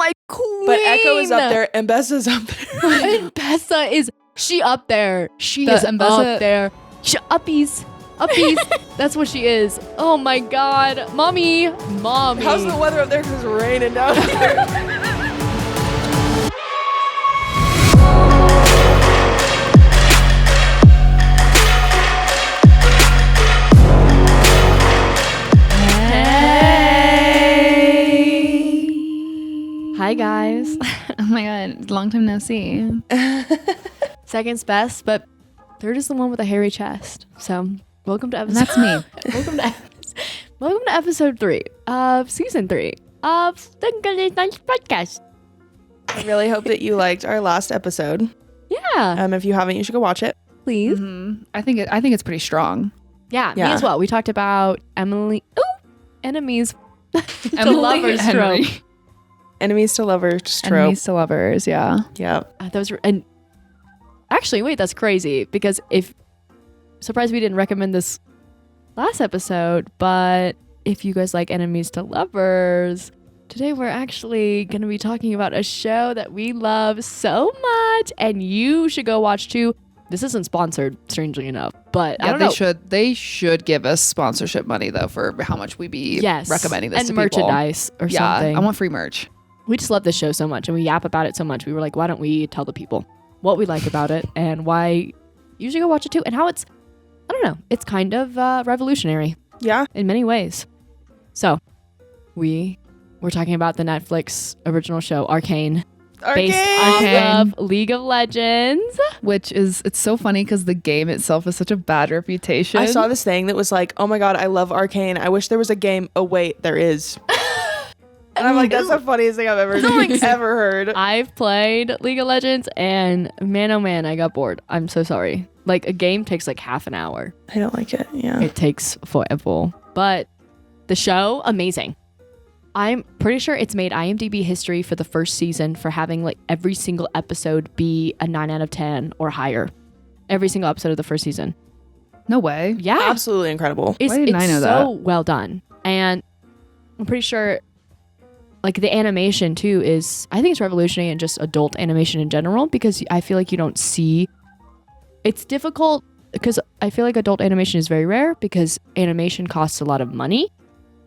my queen. But Echo is up there and Bessa's up there. And Bessa is she up there. She is and up there. Uppies. That's what she is. Oh my god. Mommy. How's the weather up there? Because it's raining down here. Hi guys. Oh my god, long time no see. Second's best, but third is the one with a hairy chest. So welcome to episode. That's me. welcome to episode 3 of season 3 of the Girlies podcast. I really hope that you liked our last episode. Yeah. If you haven't, you should go watch it. Please. Mm-hmm. I think it's pretty strong. Yeah, me as well. We talked about enemies. Emily lovers Henry. trope. Enemies to lovers trope. Enemies to lovers, yeah. Yeah. And actually, wait, that's crazy because surprised we didn't recommend this last episode, but if you guys like enemies to lovers, today we're actually going to be talking about a show that we love so much and you should go watch too. This isn't sponsored, strangely enough, but I don't know. They should give us sponsorship money though for how much we be recommending this to people. And merchandise or something. I want free merch. We just love this show so much and we yap about it so much. We were like, why don't we tell the people what we like about it and why you should go watch it too and how it's, I don't know, it's kind of revolutionary. Yeah. In many ways. So we're talking about the Netflix original show Arcane. Based off of League of Legends. Which is, it's so funny because the game itself has such a bad reputation. I saw this thing that was like, oh my god, I love Arcane. I wish there was a game. Oh wait, there is. And I'm like, that's the funniest thing I've ever heard. I've played League of Legends and man, oh man, I got bored. I'm so sorry. Like a game takes like half an hour. I don't like it. Yeah. It takes forever. But the show, amazing. I'm pretty sure it's made IMDb history for the first season for having like every single episode be a 9 out of 10 or higher. Every single episode of the first season. No way. Yeah. Absolutely incredible. It's, Why didn't I know so that? well done. And I'm pretty sure like the animation too is, I think it's revolutionary and just adult animation in general because I feel like you don't see, it's difficult because I feel like adult animation is very rare because animation costs a lot of money.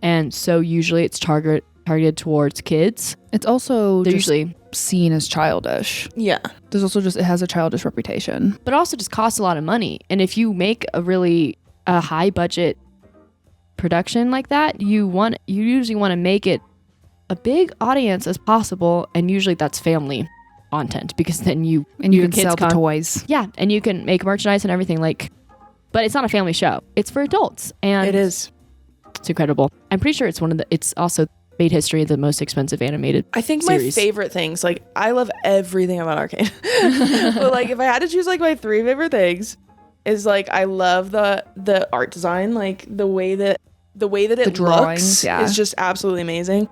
And so usually it's targeted towards kids. It's also They're just usually seen as childish. Yeah. There's also just, it has a childish reputation. but also just costs a lot of money. And if you make a high budget production like that, you usually want to make it a big audience as possible, and usually that's family content because then you can sell the toys. Yeah, and you can make merchandise and everything but it's not a family show. It's for adults, and It is. it's incredible. I'm pretty sure it's also made history of the most expensive animated I think series. my favorite things, like I love everything about Arcane. But like if I had to choose like my 3 favorite things is like I love the art design, like the way that it drawings, looks is just absolutely amazing.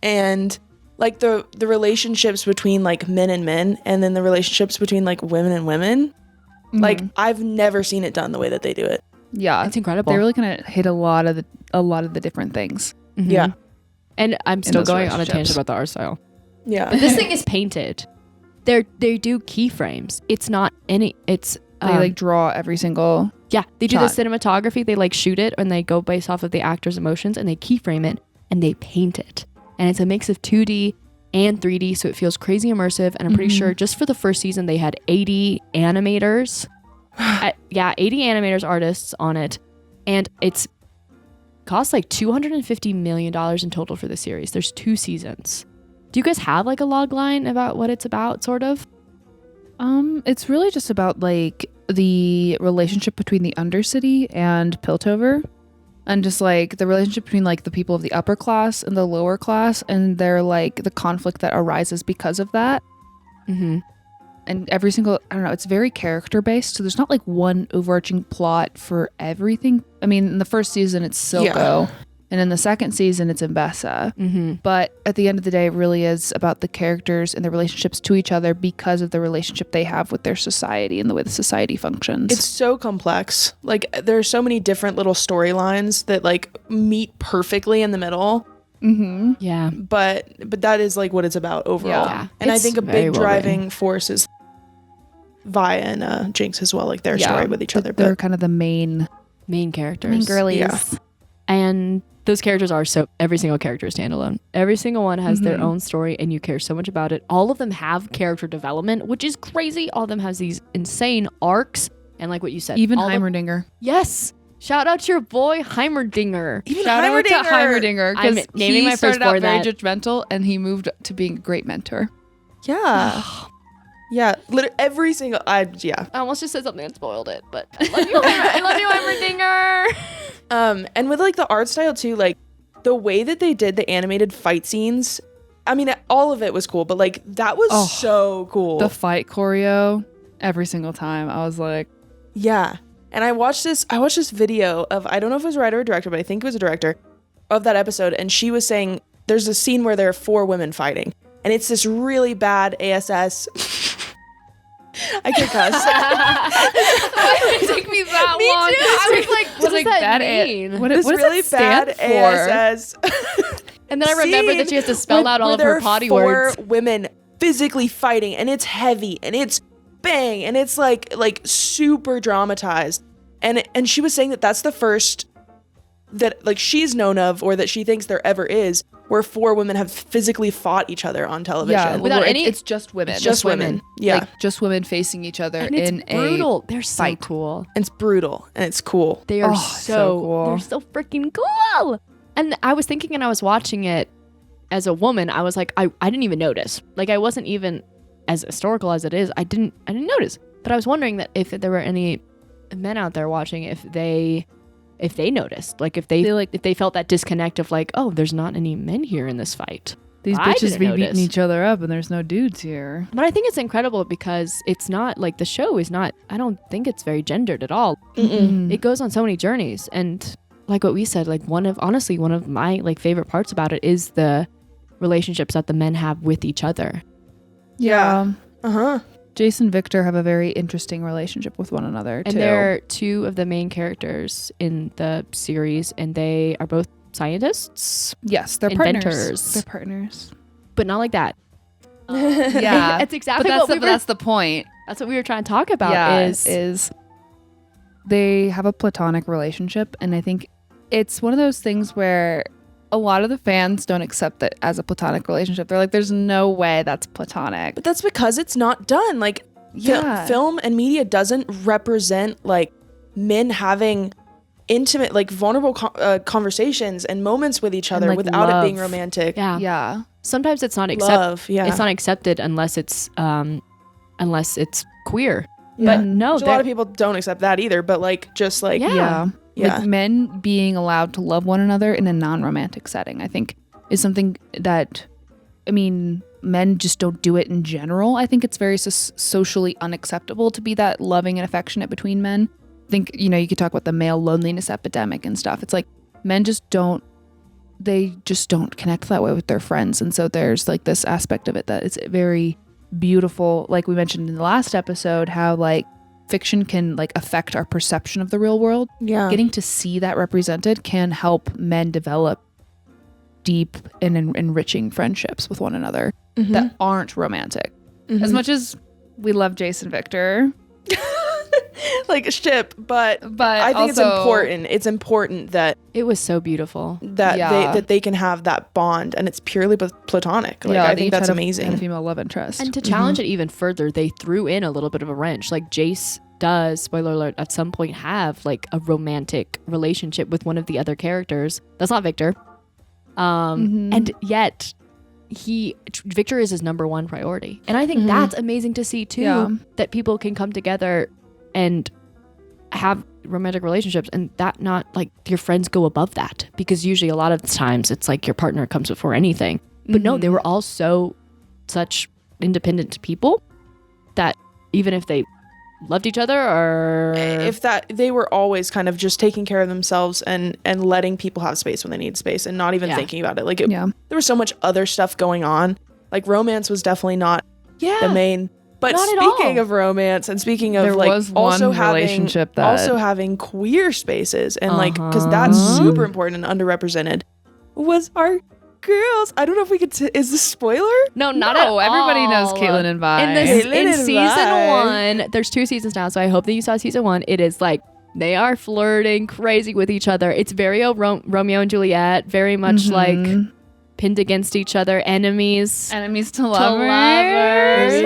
And like the relationships between like men and men and then the relationships between like women and women. Mm-hmm. Like I've never seen it done the way that they do it. Yeah. It's incredible. They really kind of hit a lot of the different things. Mhm. Yeah. And I'm still those going on a relationships. tangent about the art style. Yeah. But this thing is painted. They do keyframes. It's not any. It's They like draw every single. yeah. They do shot. the cinematography. They like shoot it and they go based off of the actor's emotions and they keyframe it and they paint it. And it's a mix of 2D and 3D, so it feels crazy immersive. And I'm pretty sure just for the first season they had 80 animators. 80 animators, artists on it, and it's cost like $250 million in total for the series. There's 2 seasons. Do you guys have like a log line about what it's about, sort of? It's really just about like the relationship between the Undercity and Piltover, and just like the relationship between like the people of the upper class and the lower class, and their like the conflict that arises because of that. Mm-hmm. And every single, I don't know, it's very character based, so there's not like one overarching plot for everything. I mean, in the first season it's Silco, and in the second season it's Mbessa. Mm-hmm. But at the end of the day, it really is about the characters and their relationships to each other because of the relationship they have with their society and the way the society functions. It's so complex. Like there's so many different little storylines that like meet perfectly in the middle. Mm-hmm. Yeah. but that is like what it's about overall. Yeah. And I It's think a very big well driving force is Vi and Jinx as well, like their story with each other. They're But kind of the main Main girlies. Yeah. And those characters are every single character is standalone. Every single one has their Mhm. own story and you care so much about it. All of them have character development, which is crazy. All of them has these insane arcs. And like what you said. Even all of- Heimerdinger. Yes. Shout out to your boy Heimerdinger. even Shout out to Heimerdinger I'm because naming he my started firstborn out very that. judgmental and he moved to being a great mentor. yeah. Yeah, literally every single. I almost just said something and spoiled it, but I love you, I love you, Heimerdinger. And with like the art style too, like the way that they did the animated fight scenes. I mean, all of it was cool, but like that was so cool. The fight choreo, every single time, I was like, yeah. And I watched this video of, I don't know if it was a writer or director, but I think it was a director of that episode, and she was saying there's a scene where there are 4 women fighting, and it's this really bad ASS. I could cuss. why did it take me that Me long? too. I was like, what does that bad mean? What This does really that stand bad for? ASS. And then I remembered that she has to spell where- out all where of there her are potty 4 words. women physically fighting, and it's heavy, and it's bang, and it's like super dramatized. And she was saying that that's the first that like she's known of, or that she thinks there ever is, where 4 women have physically fought each other on television. Yeah, Without where any- it's just women. It's just women. Yeah. Like just women facing each other And it's in brutal. They're so fight. cool. And it's brutal, and it's cool. They are Oh, so so cool. They're so freaking cool. And I was thinking, and I was watching it as a woman, I was like, I didn't even notice. Like I wasn't even as historical as it is. I didn't notice. But I was wondering that if there were any men out there watching, if they noticed, like if they felt that disconnect of like, oh, there's not any men here in this fight. These I bitches didn't be notice. beating each other up and there's no dudes here. But I think it's incredible because it's not like the show is not, I don't think it's very gendered at all. Mm-mm. It goes on so many journeys, and like what we said, like one of my like favorite parts about it is the relationships that the men have with each other. Yeah. Uh-huh. Jace and Victor have a very interesting relationship with one another And too. they're 2 of the main characters in the series, and they are both scientists, Yes, they're inventors. partners. They're partners. but not like that. Yeah. It's exactly But what that's the point. that's what we were trying to talk about. is they have a platonic relationship, and I think it's one of those things where a lot of the fans don't accept it as a platonic relationship. They're like, there's no way that's platonic. But that's because it's not done. Like, film and media doesn't represent like men having intimate, like vulnerable conversations and moments with each other like, without love. it being romantic. Yeah. Yeah. Sometimes it's not Love, yeah. It's not accepted unless it's queer. Yeah. But no, Which a lot of people don't accept that either. But like, just like, Yeah. Yeah. Like men being allowed to love one another in a non-romantic setting, I think, is something that, I mean, men just don't do it in general. I think it's very socially unacceptable to be that loving and affectionate between men. I think, you know, you could talk about the male loneliness epidemic and stuff. It's like men just don't connect that way with their friends. And so there's like this aspect of it that it's very beautiful. Like we mentioned in the last episode, how like fiction can like affect our perception of the real world. yeah. Getting to see that represented can help men develop deep and enriching friendships with one another Mhm. that aren't romantic. Mhm. As much as we love Jason Victor, like a ship, but but I think also, it's important. It's important that It was so beautiful. Yeah. they can have that bond, and it's purely platonic. Like, yeah, I they think each that's had a amazing. female love interest. And to challenge it even further, they threw in a little bit of a wrench. Like Jace does, spoiler alert, at some point have like a romantic relationship with one of the other characters. That's not Victor. And yet Victor is his number 1 priority. And I think that's amazing to see too, Yeah. that people can come together and have romantic relationships and that not like your friends go above that, because usually a lot of times it's like your partner comes before anything. But no, they were all such independent people that even if they loved each other, or If that they were always kind of just taking care of themselves and letting people have space when they need space, and not even thinking about it. Like Yeah. there was so much other stuff going on. Like romance was definitely not the main. But Not at speaking all. of romance, and speaking of There like was also one having relationship that- also having queer spaces, and like because that's super important and underrepresented, was girls. I don't know if we could. Is this spoiler? No, not at all. Everybody knows Caitlyn and Vi. In and season Vi. 1, there's 2 seasons now, so I hope that you saw season 1. It is like they are flirting crazy with each other. It's very Romeo and Juliet, very much like pinned against each other, enemies to lovers.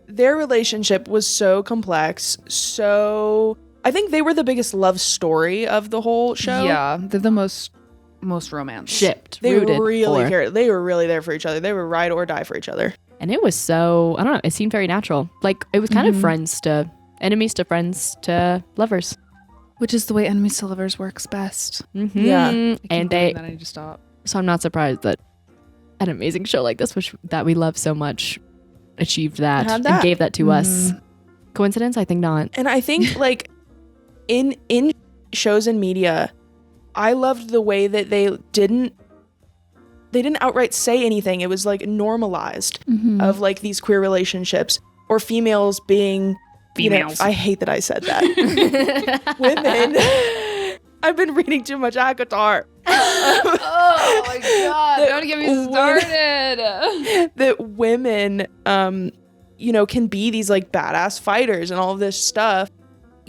Their relationship was so complex. So I think they were the biggest love story of the whole show. Yeah, they're the most romance. shipped, They rooted really for. cared. They were really there for each other. They were ride or die for each other. And it was so, I don't know, it seemed very natural. Like it was kind of enemies to friends to lovers. Which is the way enemies to lovers works best. Yeah. And Then I need to stop. so I'm not surprised that an amazing show like this, which that we love so much, achieved that Had and that. gave that to us. Coincidence? I think not. And I think like in shows and media, I loved the way that they didn't outright say anything. It was like normalized of like these queer relationships or females being Females. I hate that I said that. Women. I've been reading too much ACOTAR. Oh my god! Don't get me started. That women, can be these like badass fighters and all of this stuff.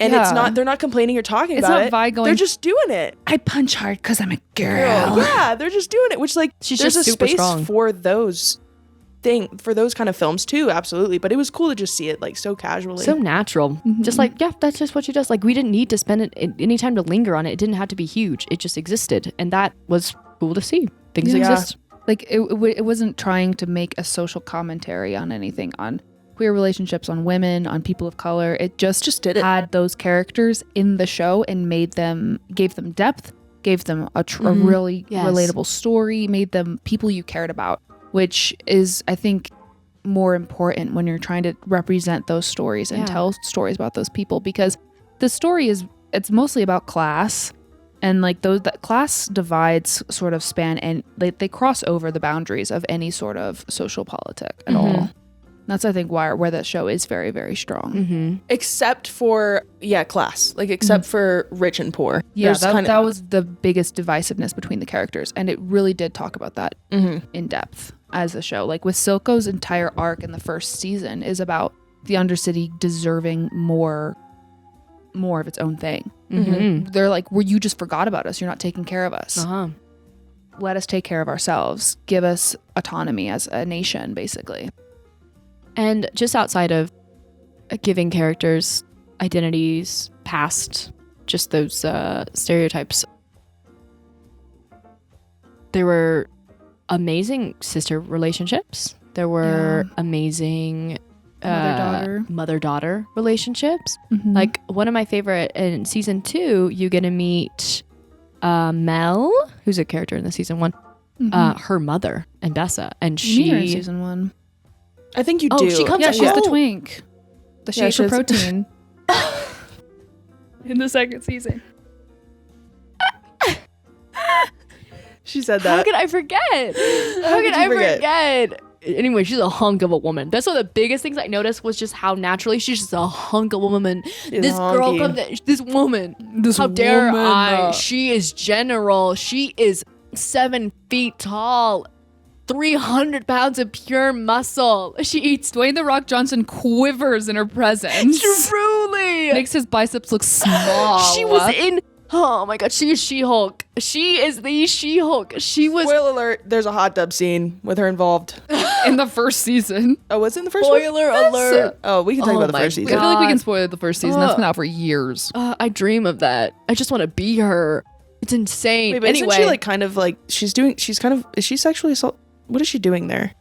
And it's Yeah. not, they're not complaining or talking It's about not it. Vi going, They're just doing it. I punch hard because I'm a girl. Yeah, they're just doing it, which like She's there's just a super space strong. for those kind of films too, absolutely. But it was cool to just see it like so casually. So natural. Just like, yeah, that's just what she does. Like we didn't need to spend any time to linger on it. It didn't have to be huge. It just existed. And that was cool to see. Things Yeah. exist. Like it wasn't trying to make a social commentary on anything, on queer relationships, on women, on people of color. It just did it. had those characters in the show and gave them depth, gave them a really Yes. relatable story, made them people you cared about, which is, I think, more important when you're trying to represent those stories and Yeah. tell stories about those people, because the story it's mostly about class. And like that class divides sort of span, and they cross over the boundaries of any sort of social politic at all. That's, I think, where that show is very, very strong. except for class, like except for rich and poor. Yeah, There's that was the biggest divisiveness between the characters, and it really did talk about that in depth as a show. Like with Silco's entire arc in the first season is about the Undercity deserving more of its own thing. They're like, you just forgot about us. You're not taking care of us. Let us take care of ourselves. Give us autonomy as a nation, basically. And just outside of giving characters identities past just those stereotypes, there were amazing sister relationships. There were amazing mother-daughter relationships. Like one of my favorite in season 2, you get to meet Mel, who's a character in the season 1, her mother, and Bessa, and You meet her in she. season 1. I think you Oh, do. she comes Yeah, up- she's the Oh. twink. The Yeah, shake for she's- protein. In the second season. She said How that. could I forget? How could could I you forget? forget? Anyway, she's a hunk of a woman. That's one of the biggest things I noticed was just how naturally she's just a hunk of a woman. This girl honky. comes, this woman. This How dare woman, I? She is general. She is 7 feet tall. 300 pounds of pure muscle. She eats Dwayne The Rock Johnson quivers in her presence. truly. Makes his biceps look small. She was in. Oh my god, she is She-Hulk. She is the She-Hulk. She was. Spoiler alert, there's a hot tub scene with her involved. in the first season. Oh, was it in the first one? Spoiler alert. Oh, we can talk Oh about the my first I season. feel like we God. can spoil the first season. That's been out for years. I dream of that. I just want to be her. It's insane. Wait, but anyway, isn't she like kind of like is she sexually assault? What is she doing there?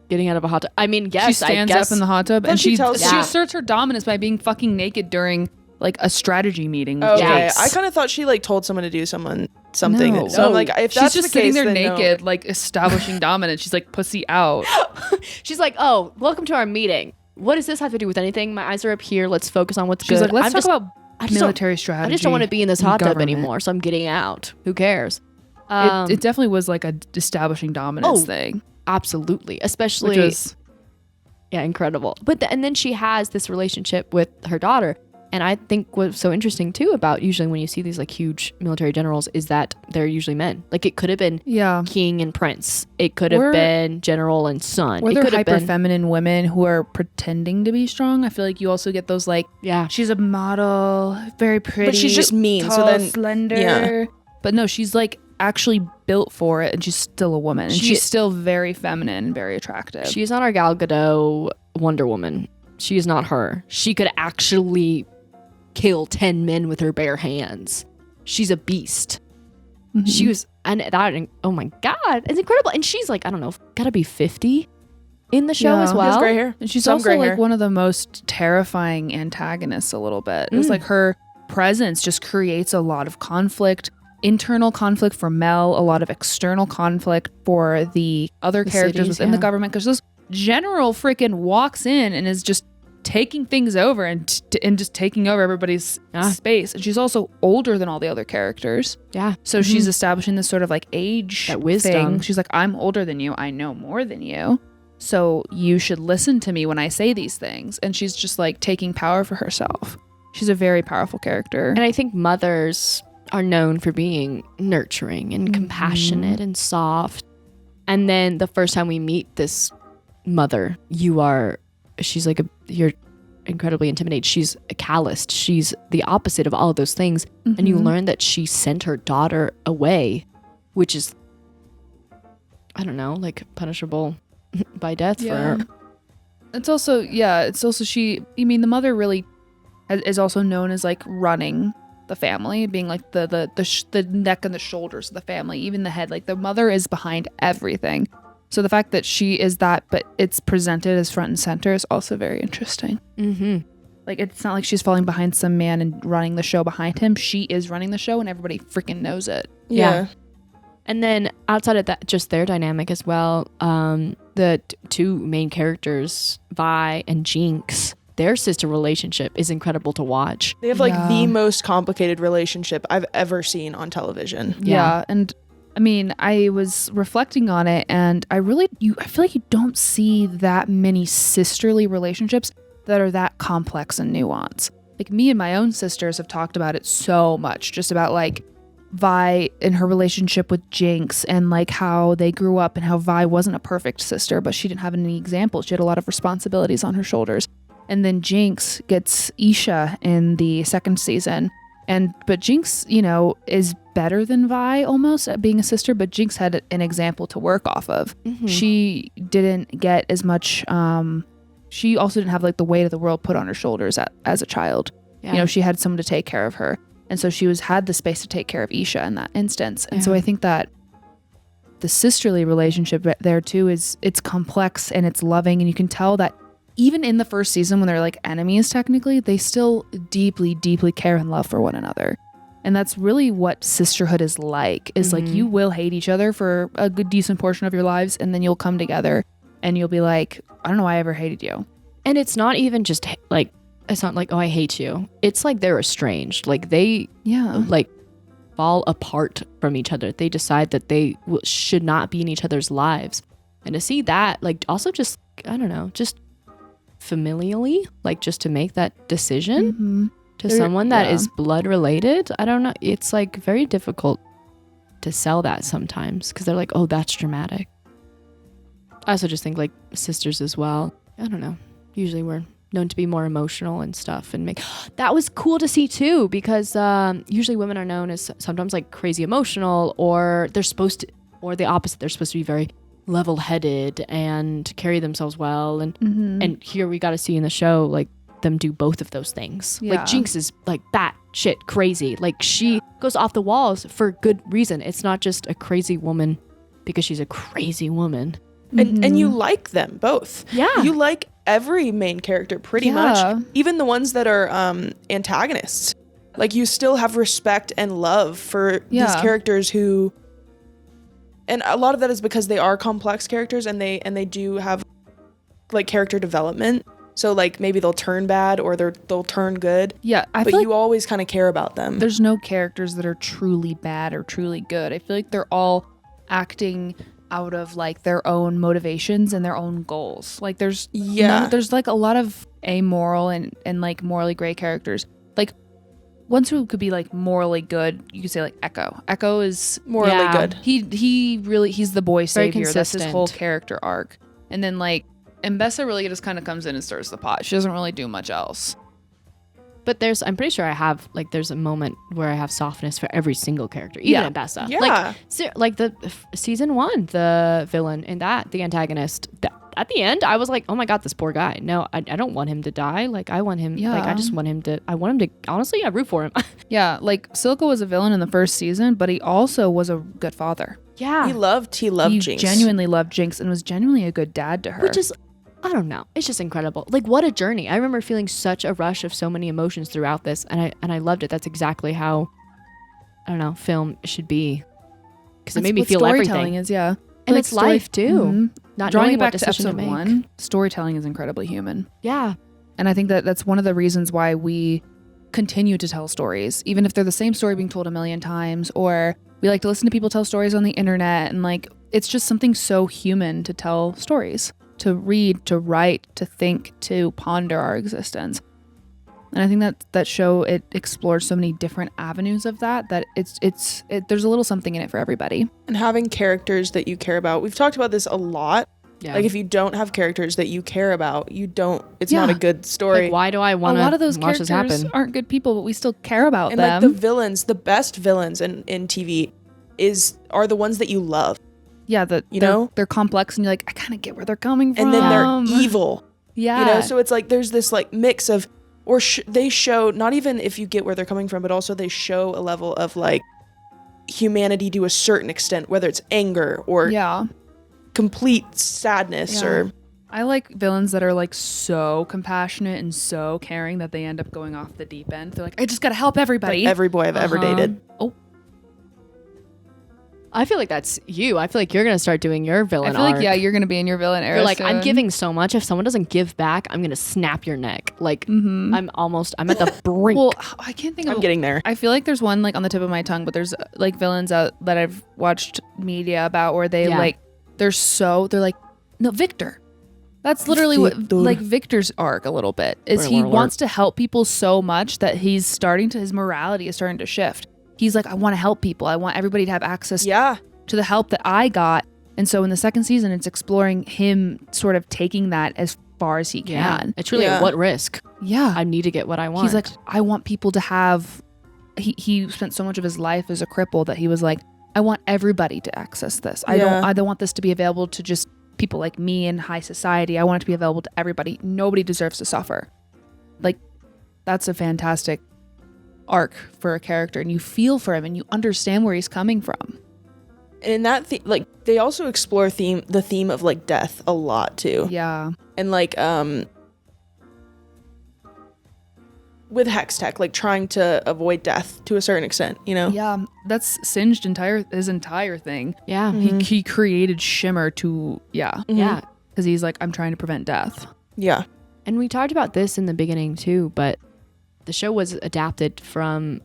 getting out of a hot tub. I mean, yes, She stands I guess. up in the hot tub Then and she she tells- Yeah. asserts her dominance by being fucking naked during like a strategy meeting. with Okay, Yes. I kind of thought she like told someone to do something. So I'm like, if she's that's just the sitting case, there then no. naked, like establishing dominance. She's like pussy out. She's like, oh, welcome to our meeting. What does this have to do with anything? My eyes are up here. Let's focus on what's She's good. like, let's talk about I just don't- military strategy. I just don't want to be in this and hot tub government. anymore, so I'm getting out. Who cares? It definitely was like a establishing dominance Oh, thing, Absolutely, which especially was yeah, incredible. But and then she has this relationship with her daughter, And I think what's so interesting too about usually when you see these like huge military generals is that they're usually men. Like it could have been king and prince. It could have been general and son. Or it they're could have hyper been feminine women who are pretending to be strong. I feel like you also get those like, she's a model, very pretty, but she's just mean. tall, So then slender. But no, she's like actually built for it, and she's still a woman, and she's still very feminine and very attractive. She's not our Gal Gadot Wonder Woman. She is not her. She could actually kill 10 men with her bare hands. She's a beast. She was, and that, oh my God, it's incredible. And she's like, I don't know, gotta be 50 in the show as well. She has gray hair. And she's also like one of the most terrifying antagonists a little bit. It's like her presence just creates a lot of conflict, internal conflict for Mel, a lot of external conflict for the other characters within the government, because this general freaking walks in and is just taking things over and just taking over everybody's space. And she's also older than all the other characters. Yeah. So she's establishing this sort of like age that wisdom thing. She's like, I'm older than you. I know more than you. So you should listen to me when I say these things. And she's just like taking power for herself. She's a very powerful character. And I think mothers are known for being nurturing and compassionate and soft. And then the first time we meet this mother, she's like you're incredibly intimidated. She's calloused. She's the opposite of all of those things. And you learn that she sent her daughter away, which is, I don't know, like punishable by death for her. It's also the mother really is also known as like running the family, being like the neck and the shoulders of the family, even the head. Like the mother is behind everything. So the fact that she is that, but it's presented as front and center, is also very interesting. Like it's not like she's falling behind some man and running the show behind him. She is running the show, and everybody freaking knows it. Yeah. And then outside of that, just their dynamic as well, the two main characters, Vi and Jinx, their sister relationship is incredible to watch. They have like the most complicated relationship I've ever seen on television. Yeah. And I mean, I was reflecting on it, and I feel like you don't see that many sisterly relationships that are that complex and nuanced. Like me and my own sisters have talked about it so much, just about like Vi and her relationship with Jinx, and like how they grew up, and how Vi wasn't a perfect sister, but she didn't have any examples. She had a lot of responsibilities on her shoulders. And then Jinx gets Isha in the second season. But Jinx, is better than Vi almost at being a sister, but Jinx had an example to work off of. She didn't get as much, she also didn't have like the weight of the world put on her shoulders as a child. She had someone to take care of her. And so she had the space to take care of Isha in that instance. And so I think that the sisterly relationship there too it's complex and it's loving, and you can tell that even in the first season when they're like enemies technically, they still deeply, deeply care and love for one another. And that's really what sisterhood is like, is like you will hate each other for a good decent portion of your lives, and then you'll come together and you'll be like, I don't know why I ever hated you. And it's not even just like, it's not like, oh, I hate you. It's like they're estranged. Like they like fall apart from each other. They decide that they should not be in each other's lives. And to see that, like also just, I don't know, just familially, like just to make that decision to someone that is blood related, I don't know, it's like very difficult to sell that sometimes, because they're like, oh, that's dramatic. I also just think like sisters as well, I don't know, usually we're known to be more emotional and stuff, and that was cool to see too, because usually women are known as sometimes like crazy emotional, or they're supposed to, or the opposite, they're supposed to be very level-headed and carry themselves well, and here we got to see in the show like them do both of those things. Like Jinx is like bat shit crazy, like she goes off the walls for good reason. It's not just a crazy woman because she's a crazy woman. And you like them both. You like every main character pretty much, even the ones that are antagonists. Like you still have respect and love for these characters who, and a lot of that is because they are complex characters, and they do have like character development. So like maybe they'll turn bad or they'll turn good. Yeah, but you always kind of care about them. There's no characters that are truly bad or truly good. I feel like they're all acting out of like their own motivations and their own goals. Like there's like a lot of amoral and like morally gray characters, like ones who could be like morally good. You could say like Echo. Echo is Morally good. He's the boy Very savior. That's his consistent. whole character arc. And then like Mbessa really just kind of comes in and stirs the pot. She doesn't really do much else. But I'm pretty sure there's a moment where I have softness for every single character, even in Bessa. Yeah. Like the season 1, the villain in that, the antagonist. At the end, I was like, oh my god, this poor guy. No, I don't want him to die. Like I want him. Like I just want him to. I want him to. Honestly, I root for him. Yeah, like Silco was a villain in the first season, but he also was a good father. Yeah, He loved He Jinx. genuinely loved Jinx and was genuinely a good dad to her. which is, I don't know. It's just incredible. Like what a journey. I remember feeling such a rush of so many emotions throughout this, and I loved it. That's exactly how, I don't know, film should be, because it made me feel storytelling everything. is, yeah. And Like it's life too. Mhm. Not Drawing knowing it what back to decision to episode make. 1, storytelling is incredibly human. Yeah. And I think that that's one of the reasons why we continue to tell stories, even if they're the same story being told a million times, or we like to listen to people tell stories on the internet. And like, it's just something so human to tell stories, to read, to write, to think, to ponder our existence. And I think that show, it explores so many different avenues of that there's a little something in it for everybody. And having characters that you care about. We've talked about this a lot. Yeah. Like if you don't have characters that you care about, it's not a good story. Like, why do I A want lot of those to watch this characters happen? aren't good people, but we still care about and them. like the villains, the best villains in TV are the ones that you love. Yeah, they're complex, and you're like, I kind of get where they're coming from. And then they're evil. Yeah. You know, so it's like there's this like mix of, they show, not even if you get where they're coming from, but also they show a level of like humanity to a certain extent, whether it's anger or complete sadness or. I like villains that are like so compassionate and so caring that they end up going off the deep end. They're like, I just gotta help everybody. Like every boy I've ever dated. Oh, I feel like that's you. I feel like you're gonna start doing your villain I feel like arc. you're gonna be in your villain era. You're like, I'm soon. giving so much. If someone doesn't give back, I'm gonna snap your neck. Like Mhm. I'm at the brink. Well, I can't think of. I'm getting there. I feel like there's one like on the tip of my tongue, but there's like villains out that I've watched media about where they they're like, no, Victor. That's literally Victor. what like Victor's arc a little bit is. He wants to help people so much that his morality is starting to shift. He's like, I want to help people. I want everybody to have access to the help that I got. And so in the second season, it's exploring him sort of taking that as far as he can. It's really at what risk? Yeah. I need to get what I want. He's like, I want people to have, he spent so much of his life as a cripple that he was like, I want everybody to access this. I don't want this to be available to just people like me in high society. I want it to be available to everybody. Nobody deserves to suffer. Like, that's a fantastic arc for a character, and you feel for him and you understand where he's coming from. And in that like they also explore the theme of like death a lot too. Yeah. And like with Hextech, like trying to avoid death to a certain extent, you know? Yeah, that's Singed his entire thing. Yeah. He created Shimmer to Yeah. because he's like, I'm trying to prevent death. Yeah. And we talked about this in the beginning too, but the show was adapted from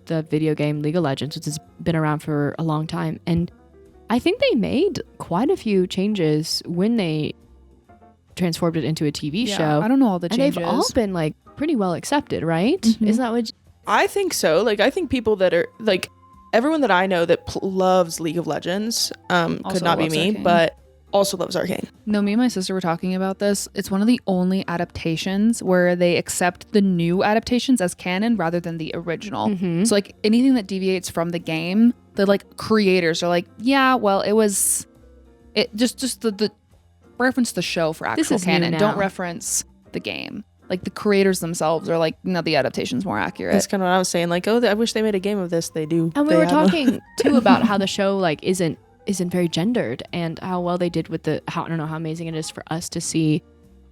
the video game League of Legends, which has been around for a long time. And I think they made quite a few changes when they transformed it into a TV show. I don't know all the and changes. they've all been like pretty well accepted, right? Mhm. Isn't that what? I think so. Like I think people that are like everyone that I know that loves League of Legends could Also not be loves me, Arcane. but also loves Arcane. No, me and my sister were talking about this. It's one of the only adaptations where they accept the new adaptations as canon rather than the original. Mhm. So like anything that deviates from the game, the like creators are like, yeah, well, it just the reference the show for This actual is new canon. now. Don't reference the game. Like the creators themselves are like, no, the adaptation's more accurate. That's kind of what I was saying. Like, I wish they made a game of this. They do. And we They were have a- talking too about how the show like isn't very gendered, and how well they did with I don't know how amazing it is for us to see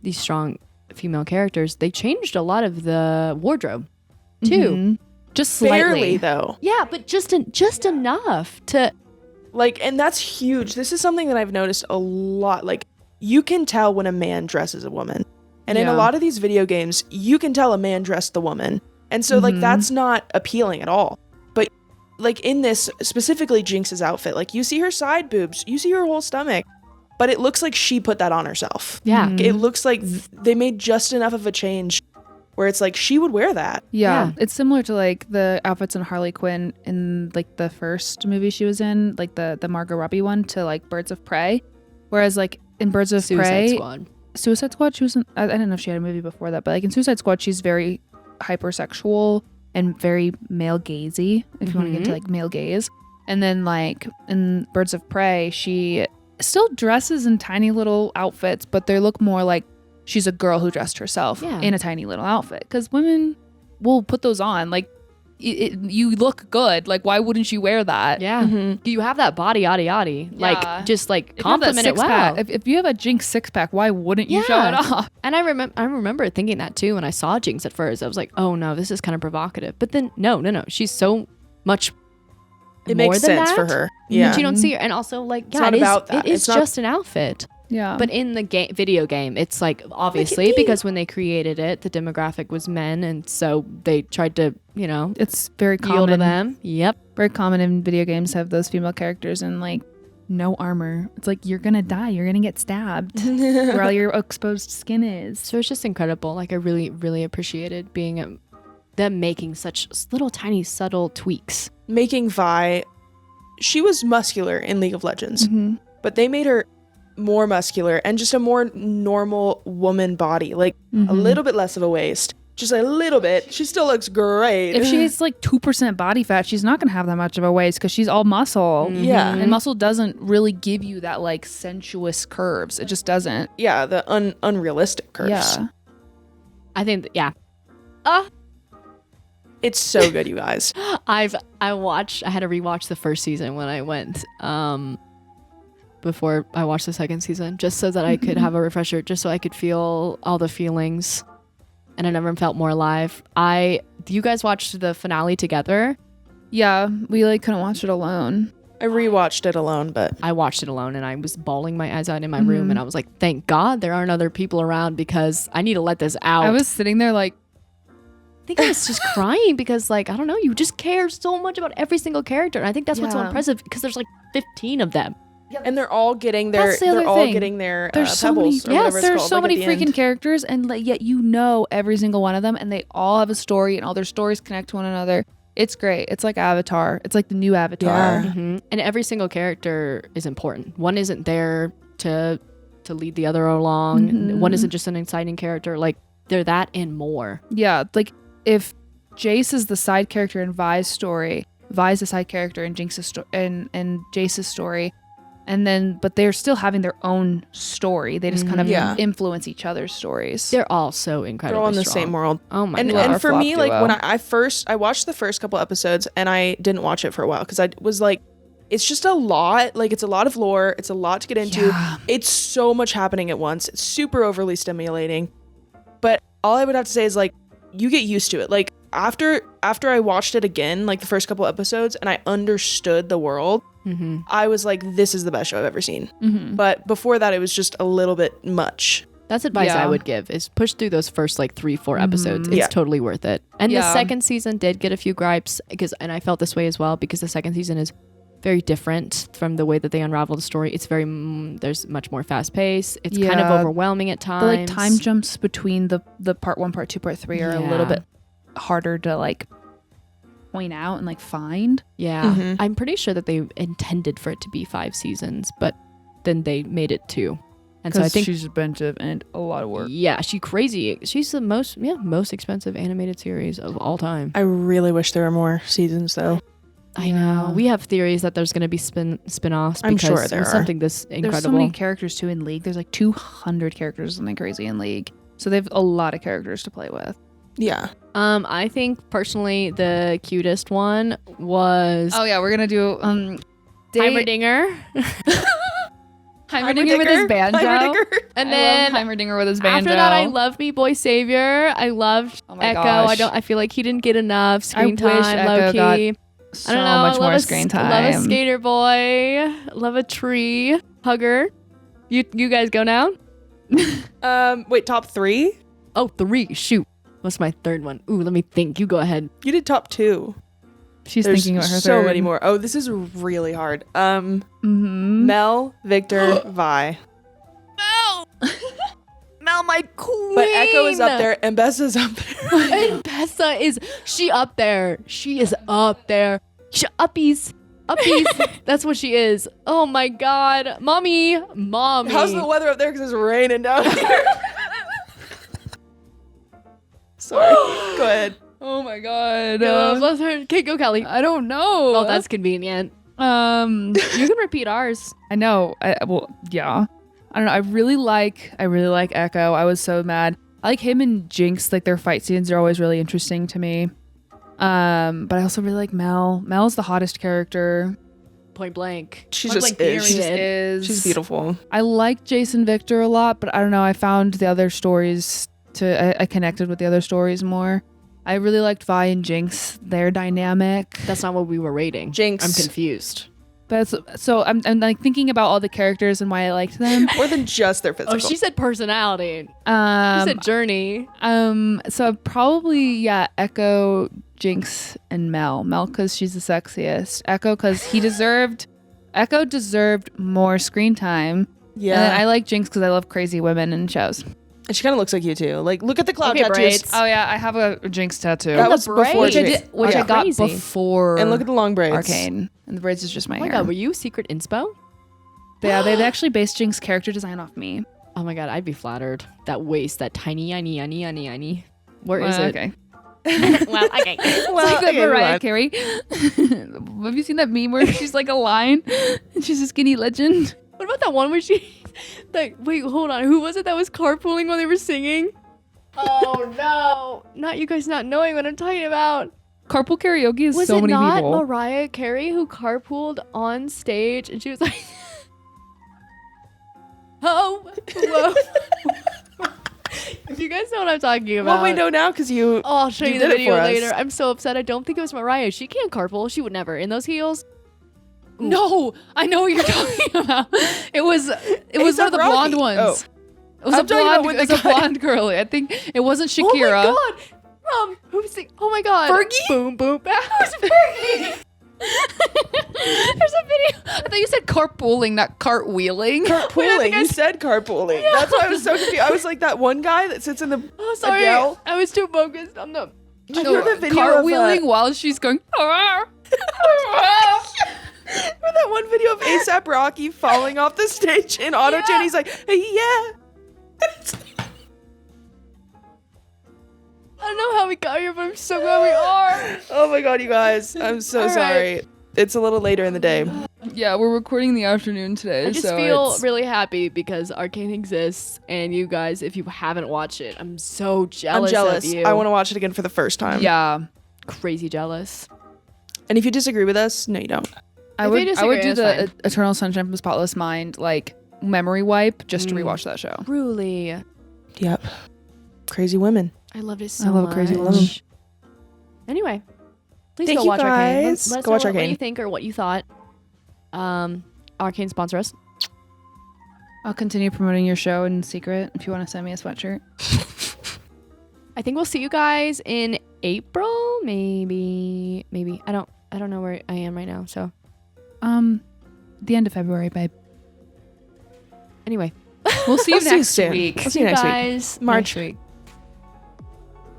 these strong female characters. They changed a lot of the wardrobe too. Mhm. Just slightly. Barely though. Yeah, but just enough to Like, and that's huge. This is something that I've noticed a lot. Like, you can tell when a man dresses a woman. And in a Yeah. lot of these video games, you can tell a man dressed the woman. And so, like, Mhm. that's not appealing at all. But, like, in this, specifically Jinx's outfit, like, you see her side boobs, you see her whole stomach. But it looks like she put that on herself. yeah. Mhm. It looks like they made just enough of a change where it's like she would wear that. Yeah. Yeah. It's similar to like the outfits in Harley Quinn in like the first movie she was in, like the Margot Robbie one, to like Birds of Prey. Whereas like in Birds of Prey, Suicide Squad, she wasn't, I don't know if she had a movie before that, but like in Suicide Squad, she's very hypersexual and very male gazy, if you want to get into like male gaze. And then like in Birds of Prey, she still dresses in tiny little outfits, but they look more like she's a girl who dressed herself in a tiny little outfit. Because women will put those on. Like, you look good. Like, why wouldn't you wear that? Yeah. You have that body, yada, yada. Like, just like compliment it well. If you have a Jinx six-pack, why wouldn't you show it off? And I remember thinking that too when I saw Jinx at first. I was like, oh no, this is kind of provocative. But then, no. She's so much It more makes than sense that, for her. Yeah. But you don't see her. And also, like, It's not about that. It is It's not- just an outfit. Yeah. But in the video game, it's like, obviously, because when they created it, the demographic was men. And so they tried to, it's very yield to common. them. Yep. Very common in video games to have those female characters and like no armor. It's like you're gonna die. You're gonna get stabbed where all your exposed skin is. So it's just incredible. Like, I really, really appreciated being them making such little tiny subtle tweaks. Making Vi, she was muscular in League of Legends, but they made her more muscular and just a more normal woman body, like a little bit less of a waist, just a little bit. She still looks great. If she's like 2% body fat, she's not gonna have that much of a waist because she's all muscle. Yeah. And muscle doesn't really give you that like sensuous curves. It just doesn't. Yeah, the unrealistic curves. Yeah. I think, yeah. It's so good, you guys. I had to rewatch the first season when I went before I watched the second season, just so that I could have a refresher, just so I could feel all the feelings, and I never felt more alive. You guys watched the finale together? Yeah, we like couldn't watch it alone. I rewatched it alone, but I watched it alone, and I was bawling my eyes out in my room, and I was like, thank God there aren't other people around, because I need to let this out. I was sitting there like, I think I was just crying because, like, I don't know, you just care so much about every single character, and I think that's what's so impressive, because there's like 15 of them. and they're all getting their That's the other thing. there's so many, there's so many freaking characters, and like, yet every single one of them, and they all have a story, and all their stories connect to one another. It's great. It's like Avatar. It's like the new Avatar. Yeah. And every single character is important. One isn't there to lead the other along. One isn't just an exciting character. Like, they're that and more. Yeah, like if Jace is the side character in Vi's story, Vi's the side character in Jinx's and Jace's story, and then but they're still having their own story. They just kind of influence each other's stories. They're all so incredibly They're all in the strong. same world. Oh my and God. and for flop me, like duo. when I watched the first couple episodes, and I didn't watch it for a while because I was like, it's just a lot. Like, it's a lot of lore. It's a lot to get into. Yeah. It's so much happening at once. It's super overly stimulating. But all I would have to say is, like, you get used to it. Like, after I watched it again, like the first couple episodes, and I understood the world, I was like, this is the best show I've ever seen. But before that, it was just a little bit much. That's advice I would give, is push through those first like 3-4 episodes. It's totally worth it. And the second season did get a few gripes, and I felt this way as well, because the second season is very different from the way that they unravel the story. It's very there's much more fast pace. It's kind of overwhelming at times. The like time jumps between the part 1, part 2, part 3 are a little bit harder to like point out and like find. Yeah. I'm pretty sure that they intended for it to be 5 seasons, but then they made it 2. And so I think she's expensive and a lot of work. Yeah, she's crazy. She's the most expensive animated series of all time. I really wish there were more seasons, though. I know. We have theories that there's going to be spin-offs. I'm sure there are. Something this incredible. There's so many characters too in League. There's like 200 characters or something crazy in League. So they have a lot of characters to play with. Yeah. I think personally the cutest one was Oh yeah, we're gonna do Heimerdinger. Heimerdinger with his banjo. Heimerdinger. And then Heimerdinger with his banjo. after that, I love Me Boy Savior. I loved Oh my Echo. gosh. I feel like he didn't get enough screen I wish time. Echo Low got key. so I don't know. much more screen time. Love a skater boy. Love a tree hugger. You guys go now. Wait, top 3? Oh, 3. Shoot. What's my third one? Ooh, let me think. You go ahead. You did top 2. She's There's thinking about her so third. many more. Oh, this is really hard. Mel, Victor, Vi. Mel Mal, my queen. But Echo is up there and Bessa's up there. And Bessa is she up there. She is up there. Uppies. That's what she is. Oh my god. Mommy. How's the weather up there? Because it's raining down here. Sorry. Go ahead. Oh my god. Bless her. Okay, go Kelly. I don't know. Oh, that's convenient. You can repeat ours. I know. Well, yeah. I don't know. I really like Echo. I was so mad. I like him and Jinx. Like their fight scenes are always really interesting to me. But I also really like Mel. Mel's the hottest character. Point blank. She Point just blank, is. She period. just is. She's beautiful. I like Jason Victor a lot, but I don't know. I found the other stories I connected with the other stories more. I really liked Vi and Jinx. Their dynamic. That's not what we were rating. Jinx. I'm confused. So I'm like thinking about all the characters and why I liked them. More than just their physical. Oh, she said personality. She said journey. So probably Echo, Jinx, and Mel. Mel because she's the sexiest. Echo because Echo deserved more screen time. Yeah. And then I like Jinx because I love crazy women in shows. And she kind of looks like you too. Like, look at the cloud Okay, tattoos. braids. Oh yeah, I have a Jinx tattoo. That was the before braids. Jinx. Which Oh, I got crazy. before And look at the long braids. Arcane. And the braids is just my Oh my hair. god, were you secret inspo? Yeah, they actually based Jinx character design off me. Oh my god, I'd be flattered. That waist, that tiny. Where is it? Okay. Well, okay. It's like that okay, Mariah Carey. Have you seen that meme where she's like a lion and she's a skinny legend? What about that one where wait, hold on. Who was it that was carpooling while they were singing? Oh no. Not you guys not knowing what I'm talking about. Carpool karaoke is Was so it many not people. Mariah Carey who carpooled on stage and she was like, oh, whoa. If you guys know what I'm talking about. Well, we know now because you. Oh, I'll show you the did it video for us. later. I'm so upset. I don't think it was Mariah. She can't carpool. She would never. In those heels. No, I know what you're talking about. It was one of the blonde Rocky. ones. Oh. It was I'm talking about with it was the a blonde girl. I think it wasn't Shakira. Oh my god. Who's the? Oh my god. Fergie? Boom boom. Who's Fergie? There's a video. I thought you said carpooling, not cartwheeling. Carpooling. You said carpooling. Yeah. That's why I was so confused. I was like that one guy that sits in the. Oh sorry. Adele. I was too focused on the. You know the video cartwheeling of, while she's going. Or that one video of ASAP Rocky falling off the stage in auto tune. Yeah. He's like, hey, yeah. I don't know how we got here, but I'm so glad we are. Oh my god, you guys. I'm so All sorry. right. It's a little later in the day. Yeah, we're recording in the afternoon today. I just so feel it's- really happy because Arcane exists, and you guys, if you haven't watched it, I'm so jealous. I'm jealous. Of you. I want to watch it again for the first time. Yeah, crazy jealous. And if you disagree with us, no, you don't. I If you would disagree, do that's the Eternal Sunshine of the Spotless Mind like memory wipe just to rewatch that show. Truly, Yep. Crazy women. I loved it so I love much. crazy women. Anyway, please Thank go you watch Arcane. guys. Let us Go know watch what Arcane. you think or what you thought. Arcane sponsor us. I'll continue promoting your show in secret if you want to send me a sweatshirt. I think we'll see you guys in April, maybe. I don't know where I am right now. So The end of February, babe. anyway, We'll see you I'll see you next soon. week. I'll see you next week. guys. March. Next week.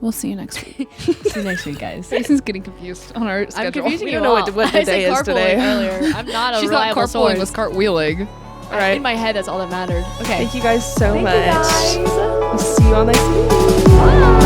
We'll see you next week. See you next week, guys. Jason's getting confused on our schedule. I'm confusing We you don't know all. what the I said day is carpooling today. Earlier. I'm not a She's not reliable carpooling, source. was cartwheeling. All right. In my head, that's all that mattered. Okay. Thank you guys so Thank much. you guys. We'll see you all next week. Bye.